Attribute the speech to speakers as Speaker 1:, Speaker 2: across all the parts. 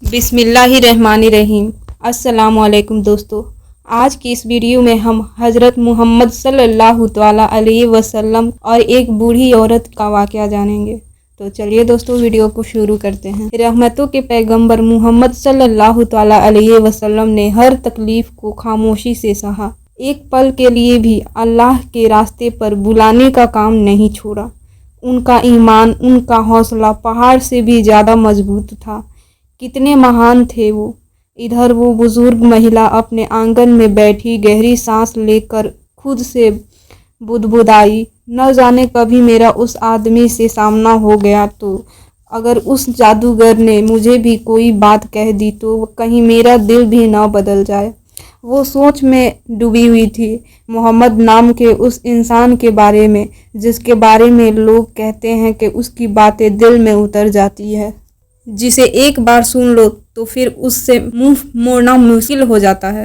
Speaker 1: बिस्मिल्लाहिर्रहमानिर्रहीम। अस्सलामुअलैकुम दोस्तों, आज की इस वीडियो में हम हज़रत मोहम्मद सल्लल्लाहु तआला अलैहि वसल्लम और एक बूढ़ी औरत का वाक़या जानेंगे। तो चलिए दोस्तों, वीडियो को शुरू करते हैं। रहमतों के पैगंबर मोहम्मद सल्लल्लाहु तआला अलैहि वसल्लम ने हर तकलीफ़ को खामोशी से सहा। एक पल के लिए भी अल्लाह के रास्ते पर बुलाने का काम नहीं छोड़ा। उनका ईमान, उनका हौसला पहाड़ से भी ज़्यादा मजबूत था। कितने महान थे वो। इधर वो बुजुर्ग महिला अपने आंगन में बैठी गहरी सांस लेकर खुद से बुदबुदाई, न जाने कभी मेरा उस आदमी से सामना हो गया तो, अगर उस जादूगर ने मुझे भी कोई बात कह दी तो कहीं मेरा दिल भी न बदल जाए। वो सोच में डूबी हुई थी, मोहम्मद नाम के उस इंसान के बारे में जिसके बारे में लोग कहते हैं कि उसकी बातें दिल में उतर जाती है, जिसे एक बार सुन लो तो फिर उससे मुंह मोड़ना मुश्किल हो जाता है।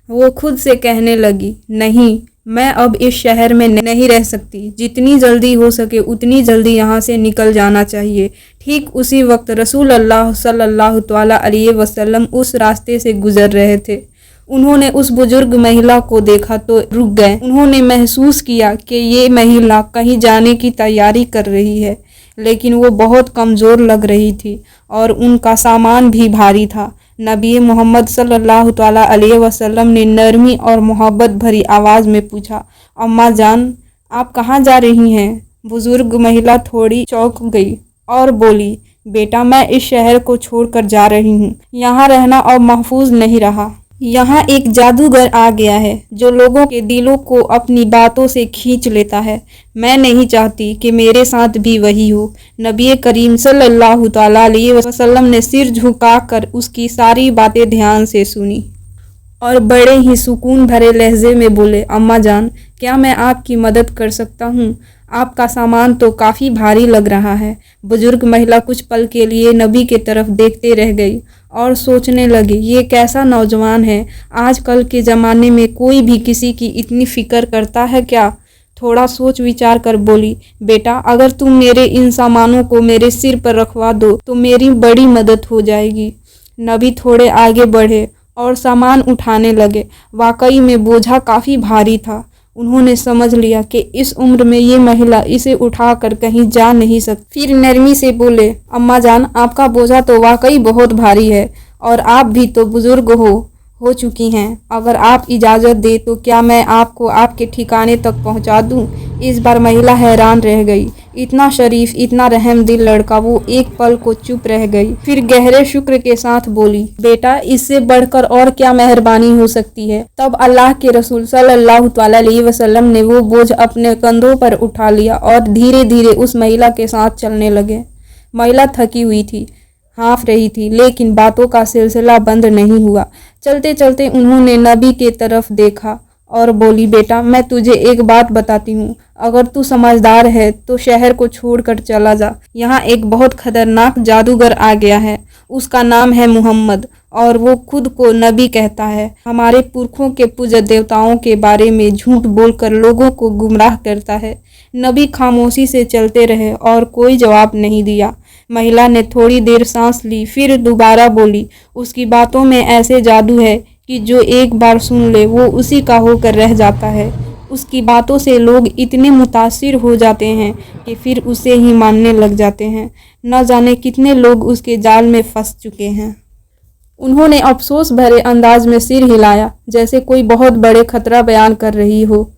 Speaker 1: वो खुद से कहने लगी, नहीं, मैं अब इस शहर में नहीं रह सकती। जितनी जल्दी हो सके उतनी जल्दी यहाँ से निकल जाना चाहिए। ठीक उसी वक्त रसूल अल्लाह सल्लल्लाहु तआला अलैहि वसल्लम उस रास्ते से गुजर रहे थे। उन्होंने उस बुजुर्ग महिला को देखा तो रुक गए। उन्होंने महसूस किया कि ये महिला कहीं जाने की तैयारी कर रही है, लेकिन वो बहुत कमज़ोर लग रही थी और उनका सामान भी भारी था। नबी मोहम्मद सल्लल्लाहु तआला अलैहि वसल्लम ने नरमी और मोहब्बत भरी आवाज़ में पूछा, अम्मा जान, आप कहाँ जा रही हैं? बुजुर्ग महिला थोड़ी चौंक गई और बोली, बेटा, मैं इस शहर को छोड़कर जा रही हूँ। यहाँ रहना अब महफूज नहीं रहा। यहाँ एक जादूगर आ गया है जो लोगों के दिलों को अपनी बातों से खींच लेता है। मैं नहीं चाहती कि मेरे साथ भी वही हो। नबी करीम सल्लल्लाहु तआला अलैहि वसल्लम ने सिर झुकाकर उसकी सारी बातें ध्यान से सुनी और बड़े ही सुकून भरे लहजे में बोले, अम्मा जान, क्या मैं आपकी मदद कर सकता हूँ? आपका सामान तो काफ़ी भारी लग रहा है। बुजुर्ग महिला कुछ पल के लिए नबी की तरफ देखते रह गई और सोचने लगी, ये कैसा नौजवान है। आजकल के ज़माने में कोई भी किसी की इतनी फ़िक्र करता है क्या? थोड़ा सोच विचार कर बोली, बेटा, अगर तुम मेरे इन सामानों को मेरे सिर पर रखवा दो तो मेरी बड़ी मदद हो जाएगी। नबी थोड़े आगे बढ़े और सामान उठाने लगे। वाकई में बोझा काफ़ी भारी था। उन्होंने समझ लिया कि इस उम्र में ये महिला इसे उठाकर कहीं जा नहीं सकती। फिर नरमी से बोले, अम्मा जान, आपका बोझा तो वाकई बहुत भारी है और आप भी तो बुजुर्ग हो चुकी हैं। अगर आप इजाज़त दे तो क्या मैं आपको आपके ठिकाने तक पहुंचा दूं? इस बार महिला हैरान रह गई। इतना शरीफ, इतना रहम दिल लड़का। वो एक पल को चुप रह गई, फिर गहरे शुक्र के साथ बोली, बेटा, इससे बढ़कर और क्या मेहरबानी हो सकती है। तब अल्लाह के रसूल सल्लल्लाहु तआला अलैहि वसल्लम ने वो बोझ अपने कंधों पर उठा लिया और धीरे धीरे उस महिला के साथ चलने लगे। महिला थकी हुई थी, हाँफ रही थी, लेकिन बातों का सिलसिला बंद नहीं हुआ। चलते चलते उन्होंने नबी के तरफ देखा और बोली, बेटा, मैं तुझे एक बात बताती हूँ। अगर तू समझदार है तो शहर को छोड़कर चला जा। यहाँ एक बहुत खतरनाक जादूगर आ गया है। उसका नाम है मोहम्मद और वो खुद को नबी कहता है। हमारे पुरखों के पूज्य देवताओं के बारे में झूठ बोलकर लोगों को गुमराह करता है। नबी खामोशी से चलते रहे और कोई जवाब नहीं दिया। महिला ने थोड़ी देर सांस ली, फिर दोबारा बोली, उसकी बातों में ऐसे जादू है कि जो एक बार सुन ले वो उसी का होकर रह जाता है। उसकी बातों से लोग इतने मुतासिर हो जाते हैं कि फिर उसे ही मानने लग जाते हैं। न जाने कितने लोग उसके जाल में फंस चुके हैं। उन्होंने अफसोस भरे अंदाज में सिर हिलाया, जैसे कोई बहुत बड़े खतरा बयान कर रही हो।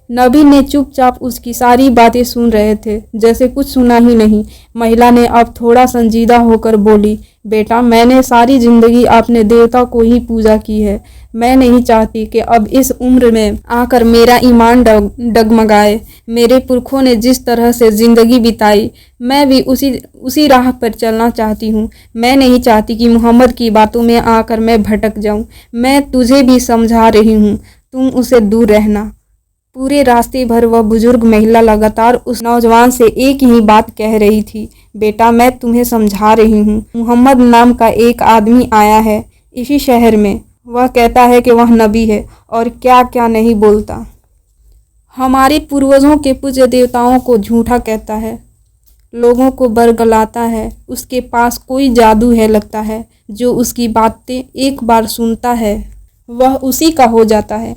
Speaker 1: नबी ने चुपचाप उसकी सारी बातें सुन रहे थे, जैसे कुछ सुना ही नहीं। महिला ने अब थोड़ा संजीदा होकर बोली, बेटा, मैंने सारी जिंदगी अपने देवता को ही पूजा की है। मैं नहीं चाहती कि अब इस उम्र में आकर मेरा ईमान डगमगाए। मेरे पुरखों ने जिस तरह से जिंदगी बिताई, मैं भी उसी राह पर चलना चाहती हूँ। मैं नहीं चाहती कि मोहम्मद की बातों में आकर मैं भटक जाऊँ। मैं तुझे भी समझा रही हूँ, तुम उसे दूर रहना। पूरे रास्ते भर वह बुजुर्ग महिला लगातार उस नौजवान से एक ही बात कह रही थी, बेटा, मैं तुम्हें समझा रही हूँ। मोहम्मद नाम का एक आदमी आया है इसी शहर में। वह कहता है कि वह नबी है और क्या क्या नहीं बोलता। हमारे पूर्वजों के पूज्य देवताओं को झूठा कहता है। लोगों को बरगलाता है। उसके पास कोई जादू है लगता है, जो उसकी बातें एक बार सुनता है वह उसी का हो जाता है।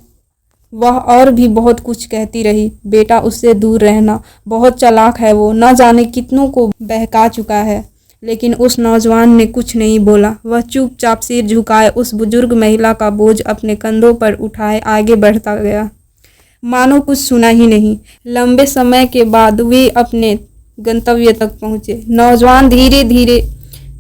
Speaker 1: वह और भी बहुत कुछ कहती रही, बेटा उससे दूर रहना, बहुत चालाक है वो, न जाने कितनों को बहका चुका है। लेकिन उस नौजवान ने कुछ नहीं बोला। वह चुपचाप सिर झुकाए उस बुजुर्ग महिला का बोझ अपने कंधों पर उठाए आगे बढ़ता गया, मानो कुछ सुना ही नहीं। लंबे समय के बाद वे अपने गंतव्य तक पहुँचे।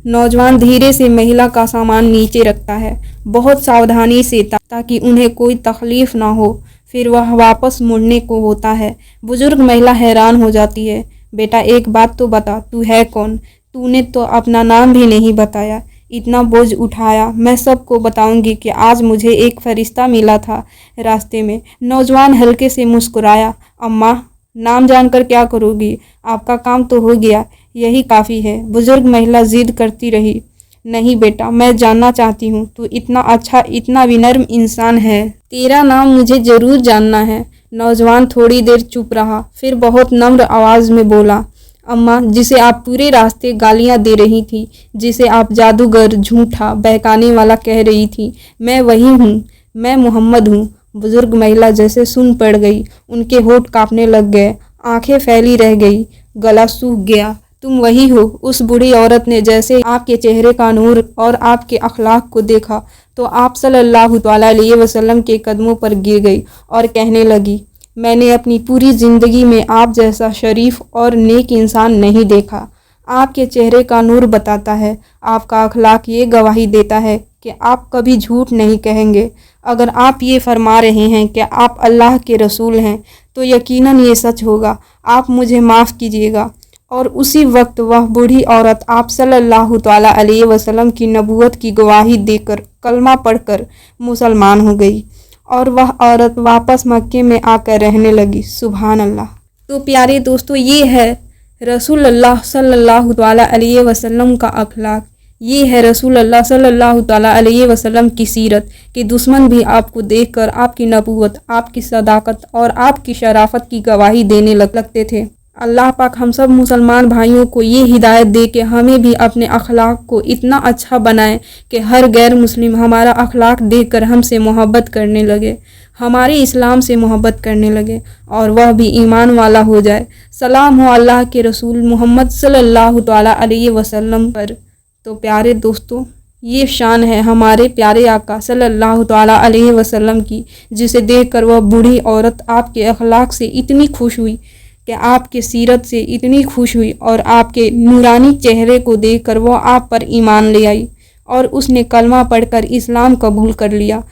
Speaker 1: नौजवान धीरे से महिला का सामान नीचे रखता है, बहुत सावधानी से, ताकि उन्हें कोई तकलीफ ना हो। फिर वह वापस मुड़ने को होता है। बुजुर्ग महिला हैरान हो जाती है, बेटा एक बात तो बता, तू है कौन? तूने तो अपना नाम भी नहीं बताया, इतना बोझ उठाया। मैं सबको बताऊंगी कि आज मुझे एक फरिश्ता मिला था रास्ते में। नौजवान हल्के से मुस्कुराया, अम्मा नाम जानकर क्या करोगी? आपका काम तो हो गया, यही काफ़ी है। बुजुर्ग महिला जिद करती रही, नहीं बेटा, मैं जानना चाहती हूँ, तू इतना अच्छा, इतना विनम्र इंसान है, तेरा नाम मुझे ज़रूर जानना है। नौजवान थोड़ी देर चुप रहा, फिर बहुत नम्र आवाज़ में बोला, अम्मा, जिसे आप पूरे रास्ते गालियाँ दे रही थी, जिसे आप जादूगर, झूठा, बहकाने वाला कह रही थी, मैं वही हूँ, मैं मोहम्मद हूँ। बुजुर्ग महिला जैसे सुन पड़ गई, उनके होंठ कांपने लग गए, आंखें फैली रह गई, गला सूख गया। तुम वही हो? उस बूढ़ी औरत ने जैसे आपके चेहरे का नूर और आपके अखलाक को देखा तो आप सल्लल्लाहु अलैहि वसल्लम के कदमों पर गिर गई और कहने लगी, मैंने अपनी पूरी ज़िंदगी में आप जैसा शरीफ और नेक इंसान नहीं देखा। आपके चेहरे का नूर बताता है, आपका अखलाक ये गवाही देता है कि आप कभी झूठ नहीं कहेंगे। अगर आप ये फरमा रहे हैं कि आप अल्लाह के रसूल हैं तो यकीनन ये सच होगा। आप मुझे माफ़ कीजिएगा। और उसी वक्त वह बूढ़ी औरत आप सल्लल्लाहु अलैहि वसल्लम की नबूवत की गवाही देकर कलमा पढ़कर मुसलमान हो गई और वह औरत वापस मक्के में आकर रहने लगी। सुभान अल्लाह। तो प्यारे दोस्तों, ये है रसूलुल्लाह सल्लल्लाहु अलैहि वसल्लम का अखलाक, ये है रसूलुल्लाह सल्लल्लाहु अलैहि वसल्लम की सीरत कि दुश्मन भी आपको देखकर आपकी नबूवत, आपकी सदाकत और आपकी शराफत की गवाही देने लगते थे। अल्लाह पाक हम सब मुसलमान भाइयों को ये हिदायत दे कि हमें भी अपने अखलाक को इतना अच्छा बनाएं कि हर गैर मुस्लिम हमारा अखलाक देखकर हमसे मोहब्बत करने लगे, हमारे इस्लाम से मोहब्बत करने लगे और वह भी ईमान वाला हो जाए। सलाम हो अल्लाह के रसूल मोहम्मद सल्लल्लाहु अलैहि वसल्लम पर। तो प्यारे दोस्तों, ये शान है हमारे प्यारे आका सल्लल्लाहु अलैहि वसल्लम की, जिसे देखकर वह बूढ़ी औरत आपके अखलाक से इतनी खुश हुई कि आपके सीरत से इतनी खुश हुई और आपके नूरानी चेहरे को देखकर वो आप पर ईमान ले आई और उसने कलमा पढ़कर इस्लाम कबूल कर लिया।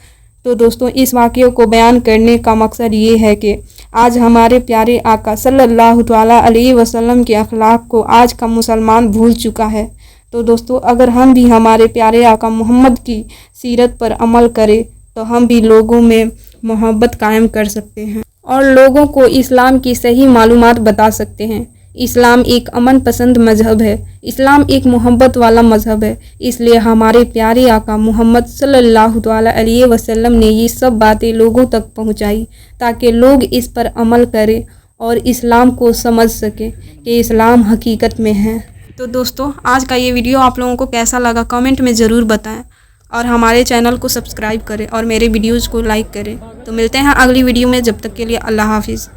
Speaker 1: तो दोस्तों, इस वाक़ये को बयान करने का मकसद ये है कि आज हमारे प्यारे आका सल्लल्लाहु अलैहि वसल्लम के अखलाक को आज का मुसलमान भूल चुका है। तो दोस्तों, अगर हम भी हमारे प्यारे आका मोहम्मद की सीरत पर अमल करें तो हम भी लोगों में मोहब्बत कायम कर सकते हैं और लोगों को इस्लाम की सही मालूमात बता सकते हैं। इस्लाम एक अमन पसंद मज़हब है, इस्लाम एक मोहब्बत वाला मज़हब है। इसलिए हमारे प्यारे आका मोहम्मद सल्लल्लाहु अलैहि वसल्लम ने ये सब बातें लोगों तक पहुंचाई ताकि लोग इस पर अमल करें और इस्लाम को समझ सकें कि इस्लाम हकीकत में है। तो दोस्तों, आज का ये वीडियो आप लोगों को कैसा लगा कमेंट में ज़रूर बताएं और हमारे चैनल को सब्सक्राइब करें और मेरे वीडियोज़ को लाइक करें। तो मिलते हैं अगली वीडियो में, जब तक के लिए अल्लाह हाफिज़।